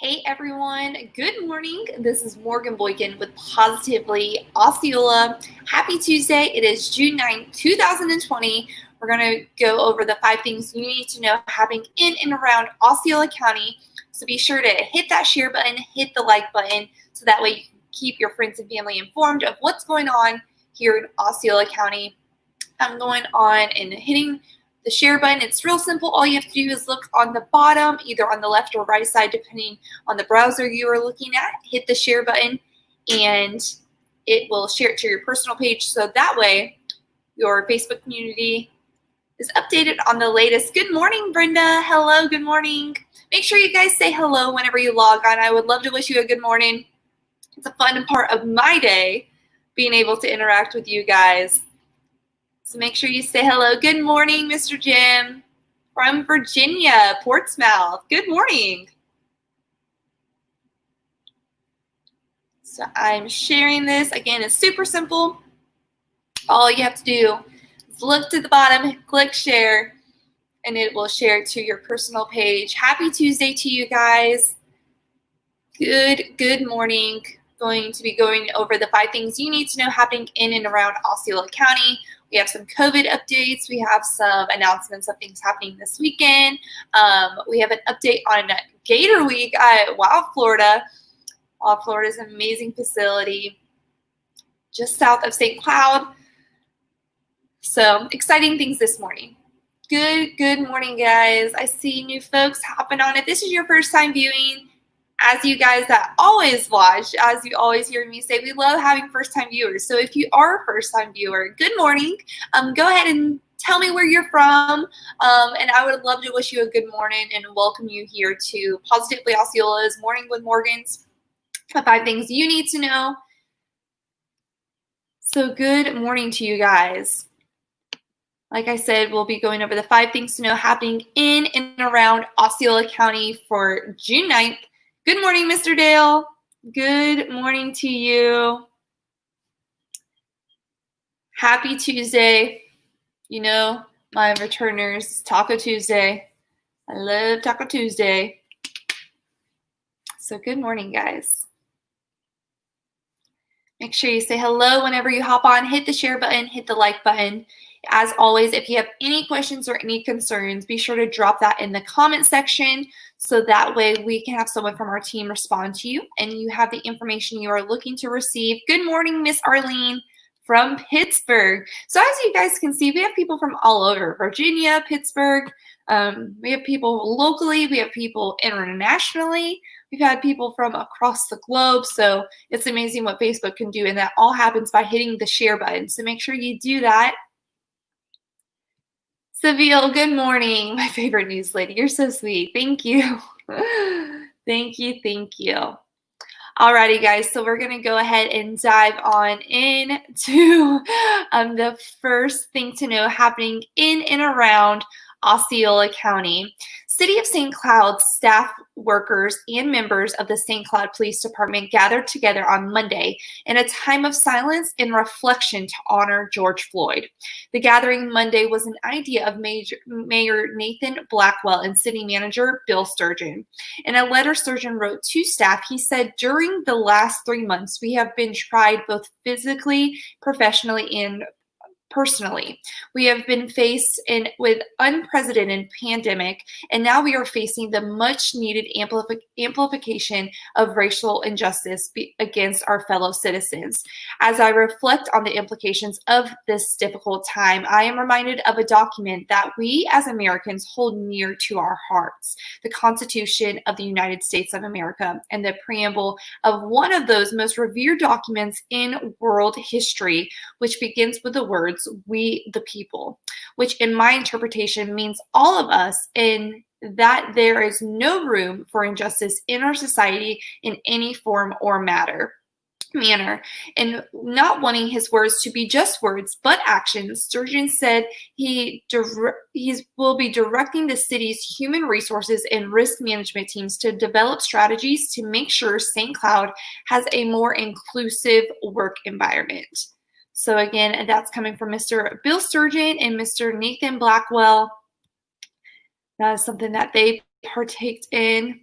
Hey everyone, good morning. This is Morgan Boykin with Positively Osceola. Happy Tuesday. It is June 9th, 2020. We're going to go over the 5 things you need to know happening in and around Osceola County. So be sure to hit that share button, hit the like button, so that way you can keep your friends and family informed of what's going on here in Osceola County. I'm going on and hitting the share button. It's real simple. All you have to do is look on the bottom, either on the left or right side, depending on the browser you are looking at. Hit the share button and it will share it to your personal page. So that way your Facebook community is updated on the latest. Good morning, Brenda. Hello, good morning. Make sure you guys say hello whenever you log on. I would love to wish you a good morning. It's a fun part of my day being able to interact with you guys. So make sure you say hello. Good morning, Mr. Jim from Virginia, Portsmouth. Good morning. So I'm sharing this. Again, it's super simple. All you have to do is look to the bottom, click share, and it will share it to your personal page. Happy Tuesday to you guys. Good morning. Going to be going over the 5 things you need to know happening in and around Osceola County. We have some COVID updates. We have some announcements of things happening this weekend. We have an update on Gator Week at Wild Florida. Wild Florida is an amazing facility just south of St. Cloud. So exciting things this morning. Good morning, guys. I see new folks hopping on. If this is your first time viewing, as you guys that always watch, as you always hear me say, we love having first-time viewers. So if you are a first-time viewer, good morning. Go ahead and tell me where you're from, and I would love to wish you a good morning and welcome you here to Positively Osceola's Morning with Morgan's 5 things you need to know. So good morning to you guys. Like I said, we'll be going over the 5 things to know happening in and around Osceola County for June 9th. Good morning, Mr. Dale. Good morning to you. Happy Tuesday. You know, my returners, Taco Tuesday. I love Taco Tuesday. So good morning, guys. Make sure you say hello whenever you hop on. Hit the share button, hit the like button. As always, if you have any questions or any concerns, be sure to drop that in the comment section so that way we can have someone from our team respond to you and you have the information you are looking to receive. Good morning, Miss Arlene from Pittsburgh. So as you guys can see, we have people from all over, Virginia, Pittsburgh. We have people locally. We have people internationally. We've had people from across the globe. So it's amazing what Facebook can do. And that all happens by hitting the share button. So make sure you do that. Seville, good morning. My favorite news lady. You're so sweet. Thank you. Thank you. Alrighty, guys. So we're going to go ahead and dive on into the first thing to know happening in and around Osceola County. City of St. Cloud staff workers and members of the St. Cloud Police Department gathered together on Monday in a time of silence and reflection to honor George Floyd. The gathering Monday was an idea of Mayor Nathan Blackwell and City Manager Bill Sturgeon. In a letter Sturgeon wrote to staff, he said, "During the last 3 months, we have been tried both physically, professionally, and personally. We have been faced with unprecedented pandemic, and now we are facing the much needed amplification of racial injustice against our fellow citizens. As I reflect on the implications of this difficult time, I am reminded of a document that we as Americans hold near to our hearts, the Constitution of the United States of America, and the preamble of one of those most revered documents in world history, which begins with the words, 'We the people,' which in my interpretation means all of us, in that there is no room for injustice in our society in any form or manner. And not wanting his words to be just words, but actions, Sturgeon said he will be directing the city's human resources and risk management teams to develop strategies to make sure St. Cloud has a more inclusive work environment." So again, that's coming from Mr. Bill Sturgeon and Mr. Nathan Blackwell. That is something that they partaked in.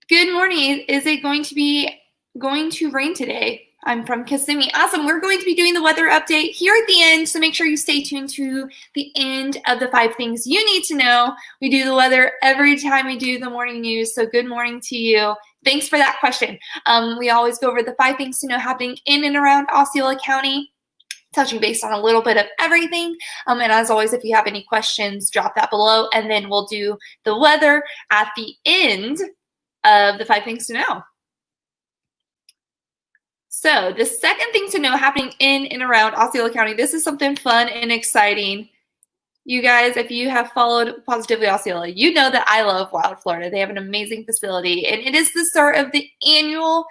Good morning. Is it going to rain today? I'm from Kissimmee. Awesome. We're going to be doing the weather update here at the end, so make sure you stay tuned to the end of the 5 things you need to know. We do the weather every time we do the morning news, so good morning to you. Thanks for that question. We always go over the 5 things to know happening in and around Osceola County, touching base on a little bit of everything. And as always, if you have any questions, drop that below, and then we'll do the weather at the end of the 5 things to know. So the second thing to know happening in and around Osceola County, this is something fun and exciting. You guys, if you have followed Positively Osceola, you know that I love Wild Florida. They have an amazing facility, and it is the start of the annual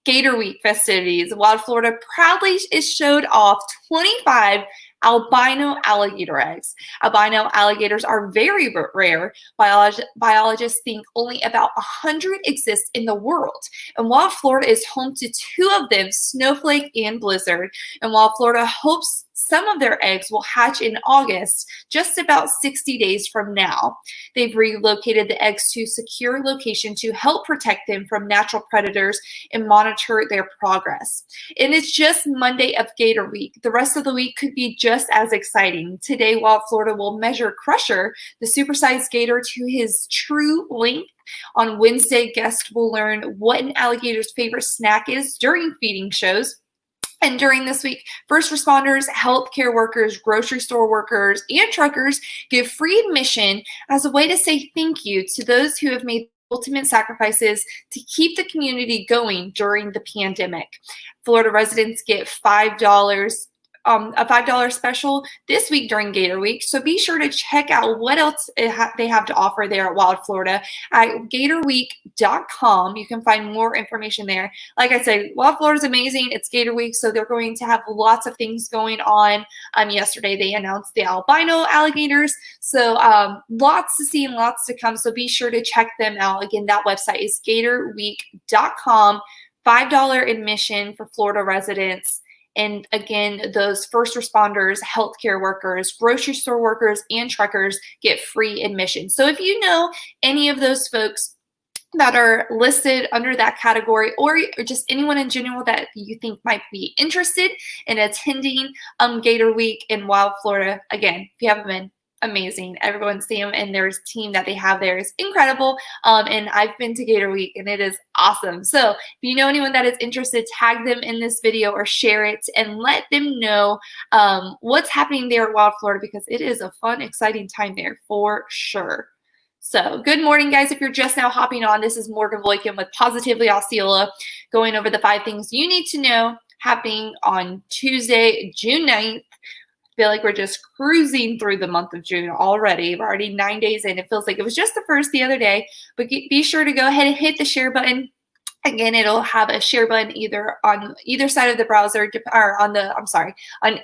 Gator Week festivities. Wild Florida proudly is showed off 25 albino alligator eggs. Albino alligators are very rare. Biologists think only about 100 exist in the world. And while Florida is home to 2 of them, Snowflake and Blizzard, and while Florida hopes some of their eggs will hatch in August, just about 60 days from now. They've relocated the eggs to a secure location to help protect them from natural predators and monitor their progress. And it's just Monday of Gator Week. The rest of the week could be just as exciting. Today, Wild Florida will measure Crusher, the supersized gator, to his true length. On Wednesday, guests will learn what an alligator's favorite snack is during feeding shows. And during this week, first responders, healthcare workers, grocery store workers, and truckers give free admission as a way to say thank you to those who have made ultimate sacrifices to keep the community going during the pandemic. Florida residents get $5, a $5 special this week during Gator Week. So be sure to check out what else they have to offer there at Wild Florida at gatorweek.com. You can find more information there. Like I said, Wild Florida is amazing. It's Gator Week, so they're going to have lots of things going on. Yesterday, they announced the albino alligators. So lots to see and lots to come. So be sure to check them out. Again, that website is gatorweek.com. $5 admission for Florida residents. And again, those first responders, healthcare workers, grocery store workers, and truckers get free admission. So if you know any of those folks that are listed under that category, or just anyone in general that you think might be interested in attending Gator Week in Wild Florida, again, if you haven't been, amazing. Everyone see them, and their team that they have there is incredible. And I've been to Gator Week, and it is awesome. So if you know anyone that is interested, tag them in this video or share it and let them know what's happening there at Wild Florida, because it is a fun, exciting time there for sure. So good morning, guys. If you're just now hopping on, this is Morgan Boykin with Positively Osceola, going over the 5 things you need to know happening on Tuesday, June 9th. Feel like we're just cruising through the month of June already. We're already 9 days in. It feels like it was just the first the other day. But be sure to go ahead and hit the share button. Again, it'll have a share button either on either side of the browser, or on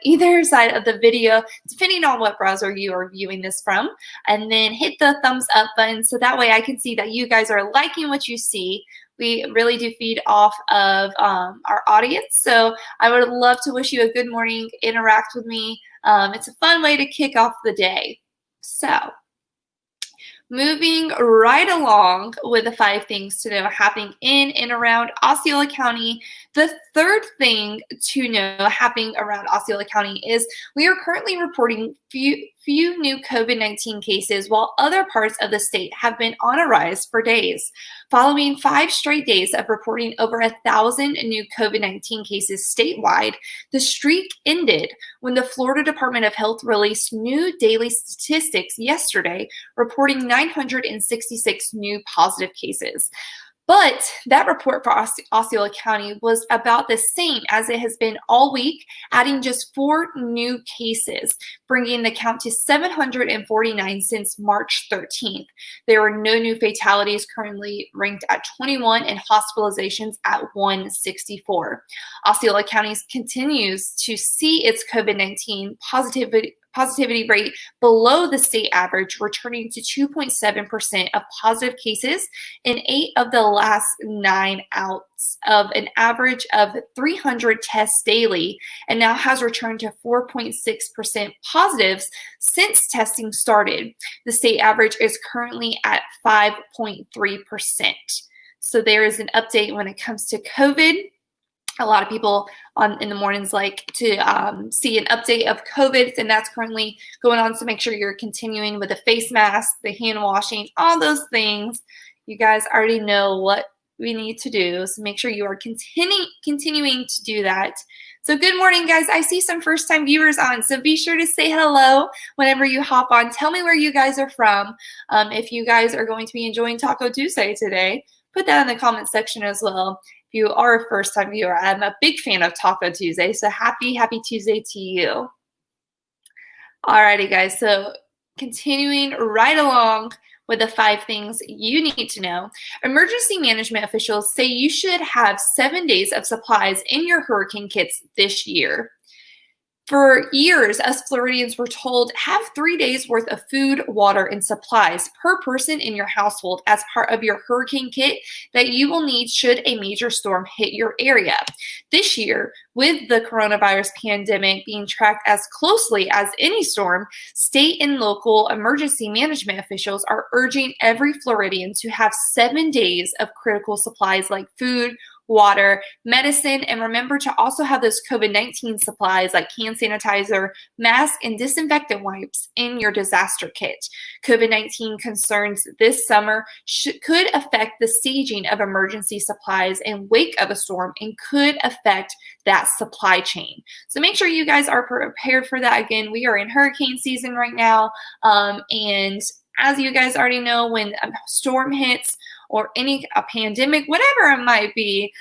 either side of the video, depending on what browser you are viewing this from. And then hit the thumbs up button, so that way I can see that you guys are liking what you see. We really do feed off of our audience. So I would love to wish you a good morning, interact with me. It's a fun way to kick off the day. So moving right along with the 5 things to know happening in and around Osceola County. The third thing to know happening around Osceola County is we are currently reporting few new COVID-19 cases, while other parts of the state have been on a rise for days. Following 5 straight days of reporting over 1,000 new COVID-19 cases statewide, the streak ended when the Florida Department of Health released new daily statistics yesterday, reporting 966 new positive cases. But that report for Osceola County was about the same as it has been all week, adding just 4 new cases, bringing the count to 749 since March 13th. There were no new fatalities, currently ranked at 21, and hospitalizations at 164. Osceola County continues to see its COVID-19 positivity rate below the state average, returning to 2.7% of positive cases in 8 of the last 9 outs of an average of 300 tests daily, and now has returned to 4.6% positives since testing started. The state average is currently at 5.3%. So there is an update when it comes to COVID. A lot of people in the mornings like to see an update of COVID, and that's currently going on. So make sure you're continuing with the face mask, the hand washing, all those things. You guys already know what we need to do. So make sure you are continuing to do that. So good morning, guys. I see some first-time viewers on, so be sure to say hello whenever you hop on. Tell me where you guys are from. If you guys are going to be enjoying Taco Tuesday today, put that in the comment section as well. If you are a first-time viewer, I'm a big fan of Taco Tuesday, so happy Tuesday to you. Alrighty, guys, so continuing right along with the 5 things you need to know. Emergency management officials say you should have 7 days of supplies in your hurricane kits this year. For years, us Floridians were told have 3 days worth of food, water, and supplies per person in your household as part of your hurricane kit that you will need should a major storm hit your area. This year, with the coronavirus pandemic being tracked as closely as any storm, state and local emergency management officials are urging every Floridian to have 7 days of critical supplies like food, water, medicine, and remember to also have those COVID-19 supplies like hand sanitizer, mask, and disinfectant wipes in your disaster kit. COVID-19 concerns this summer could affect the staging of emergency supplies in wake of a storm and could affect that supply chain. So make sure you guys are prepared for that. Again, we are in hurricane season right now, and as you guys already know, when a storm hits, or a pandemic, whatever it might be,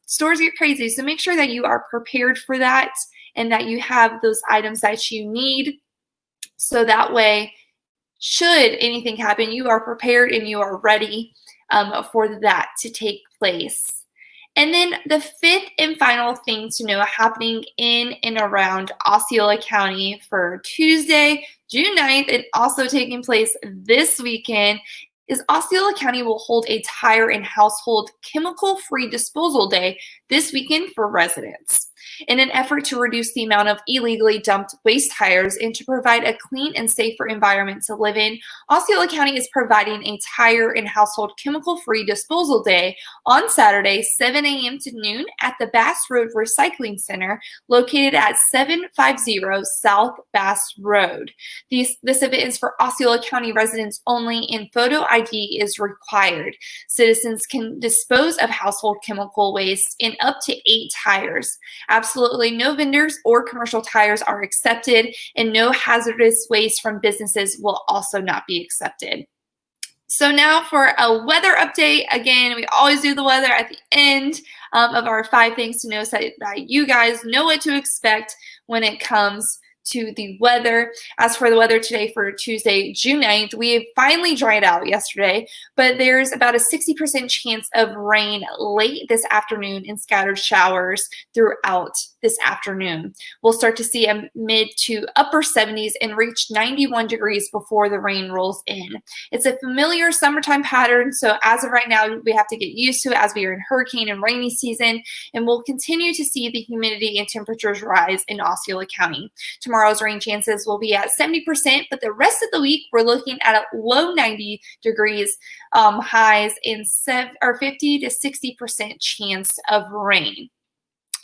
stores get crazy. So make sure that you are prepared for that and that you have those items that you need. So that way, should anything happen, you are prepared and you are ready for that to take place. And then the 5th and final thing to know happening in and around Osceola County for Tuesday, June 9th, and also taking place this weekend is Osceola County will hold a tire and household chemical-free disposal day this weekend for residents. In an effort to reduce the amount of illegally dumped waste tires and to provide a clean and safer environment to live in, Osceola County is providing a tire and household chemical-free disposal day on Saturday, 7 a.m. to noon at the Bass Road Recycling Center located at 750 South Bass Road. This event is for Osceola County residents only and photo ID is required. Citizens can dispose of household chemical waste in up to 8 tires. Absolutely no vendors or commercial tires are accepted, and no hazardous waste from businesses will also not be accepted. So now for a weather update. Again, we always do the weather at the end of our 5 things to know so that you guys know what to expect when it comes to the weather. As for the weather today for Tuesday, June 9th, we have finally dried out yesterday, but there's about a 60% chance of rain late this afternoon and scattered showers throughout this afternoon. We'll start to see a mid to upper 70s and reach 91 degrees before the rain rolls in. It's a familiar summertime pattern, so as of right now, we have to get used to it as we are in hurricane and rainy season, and we'll continue to see the humidity and temperatures rise in Osceola County. Tomorrow's rain chances will be at 70%, but the rest of the week, we're looking at a low 90 degrees highs and 50 to 60% chance of rain.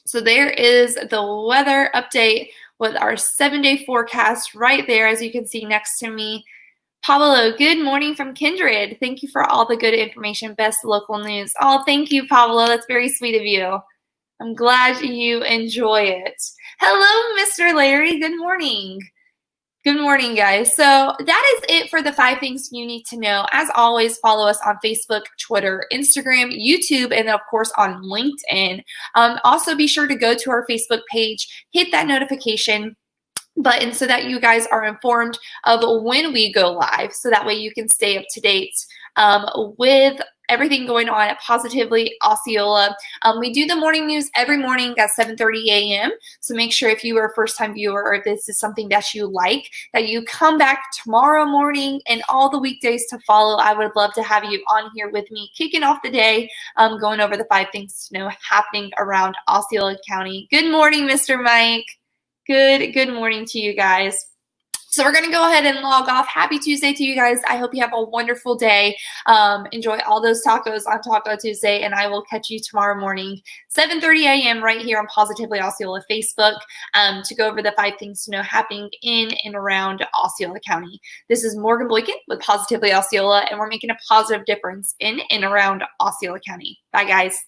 So there is the weather update with our 7-day forecast right there, as you can see next to me. Pablo, good morning from Kindred. Thank you for all the good information, best local news. Oh, thank you, Pablo. That's very sweet of you. I'm glad you enjoy it. Hello, Mr. Larry. Good morning. Good morning, guys. So that is it for the 5 things you need to know. As always, follow us on Facebook, Twitter, Instagram, YouTube, and of course on LinkedIn. Also, be sure to go to our Facebook page, hit that notification button so that you guys are informed of when we go live, so that way you can stay up to date with everything going on at Positively Osceola. We do the morning news every morning at 7:30 a.m. So make sure if you are a first-time viewer or if this is something that you like, that you come back tomorrow morning and all the weekdays to follow. I would love to have you on here with me, kicking off the day, going over the 5 things to know happening around Osceola County. Good morning, Mr. Mike. Good morning to you guys. So we're going to go ahead and log off. Happy Tuesday to you guys. I hope you have a wonderful day. Enjoy all those tacos on Taco Tuesday, and I will catch you tomorrow morning, 7:30 a.m. right here on Positively Osceola Facebook to go over the 5 things to know happening in and around Osceola County. This is Morgan Boykin with Positively Osceola, and we're making a positive difference in and around Osceola County. Bye, guys.